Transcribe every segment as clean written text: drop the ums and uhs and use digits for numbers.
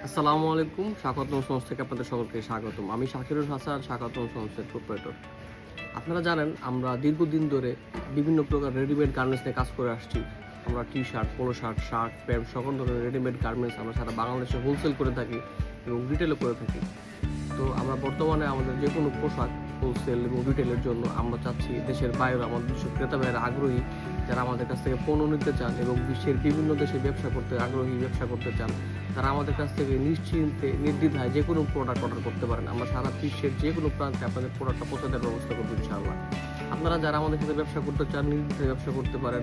আসসালামু আলাইকুম। স্বাগতম সংস্থাকে আপনাদের সকলকে স্বাগতম। আমি শাকিরুল হাসান, স্বাগতম সংস্থার প্রোপ্রাইটর। আপনারা জানেন আমরা দীর্ঘদিন ধরে বিভিন্ন প্রকার রেডিমেড গার্মেন্টস নিয়ে কাজ করে আসছি। আমরা T-shirt, polo shirt, shirt, pant সকল ধরনের রেডিমেড গার্মেন্টস আমরা সারা বাংলাদেশে হোলসেল করে থাকি এবং রিটেলও করে থাকি। তো আমরা বর্তমানে আমাদের যে কোনো পোশাক হোলসেল এবং রিটেলের জন্য আমরা চাচ্ছি দেশের বাইরে আমাদের যেসব ক্রেতা ভাইয়েরা আগ্রহী, যারা আমাদের কাছ থেকে পণ্য নিতে চান এবং বিশ্বের বিভিন্ন দেশে ব্যবসা করতে চান, তারা আমাদের কাছ থেকে নিশ্চিন্তে নির্দ্বিধায় যে কোনো প্রোডাক্ট অর্ডার করতে পারেন। আমরা সারা বিশ্বের যে কোনো প্রান্তে আপনাদের প্রোডাক্টটা পৌঁছে দেওয়ার ব্যবস্থা করবো ইনশাআল্লাহ। আপনারা যারা আমাদের সাথে ব্যবসা করতে চান নির্দ্বিধায় ব্যবসা করতে পারেন।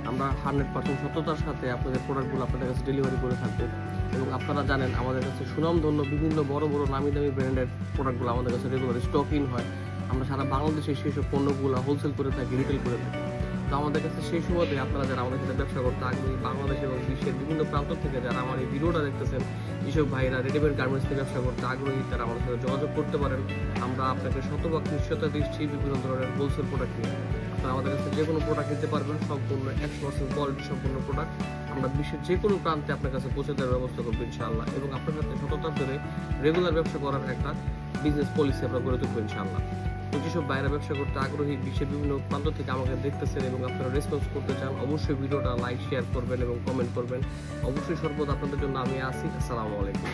আমরা 100% সততার সাথে আপনাদের প্রোডাক্টগুলো আপনাদের কাছে ডেলিভারি করে থাকবো। এবং আপনারা জানেন আমাদের কাছে সুনামধন্য বিভিন্ন বড় বড় নামি দামি ব্র্যান্ডের প্রোডাক্টগুলো আমাদের কাছে রেগুলার স্টক ইন হয়। আমরা সারা বাংলাদেশে সেই সব পণ্যগুলো হোলসেল করে থাকি, রিটেল করে থাকি। তো আমাদের কাছে সেই সুবাদে আপনারা যারা আমাদের সাথে ব্যবসা করতে আগ্রহী, বাংলাদেশ এবং বিশ্বের বিভিন্ন প্রান্ত থেকে যারা আমার এই ভিডিওটা দেখতেছেন, যেসব ভাইরা রেডিমেড গার্মেন্টস নিয়ে ব্যবসা করতে আগ্রহী, তারা আমাদের সাথে যোগাযোগ করতে পারেন। আমরা আপনাকে শতভাগ নিশ্চয়তা দিচ্ছি বিভিন্ন ধরনের হোলসেল প্রোডাক্ট নিয়ে। আপনারা আমাদের কাছে যে কোনো প্রোডাক্ট নিতে পারবেন, সম্পূর্ণ 100% কোয়ালিটি সম্পূর্ণ প্রোডাক্ট আমরা বিশ্বের যে কোনো প্রান্তে আপনার কাছে পৌঁছে দেওয়ার ব্যবস্থা করবো ইনশাআল্লাহ। এবং আপনার সাথে সততার ধরে রেগুলার ব্যবসা করার একটা বিজনেস পলিসি আমরা গড়ে তুলবো ইনশাআল্লাহ। তো যেসব বাইরে ব্যবসা করতে আগ্রহী, বিশ্বের বিভিন্ন প্রান্ত থেকে আমাকে দেখতেছেন এবং আপনারা রেসপন্স করতে চান, অবশ্যই ভিডিওটা লাইক শেয়ার করবেন এবং কমেন্ট করবেন। অবশ্যই সর্বদা আপনাদের জন্য আমি আছি। আসসালামু আলাইকুম।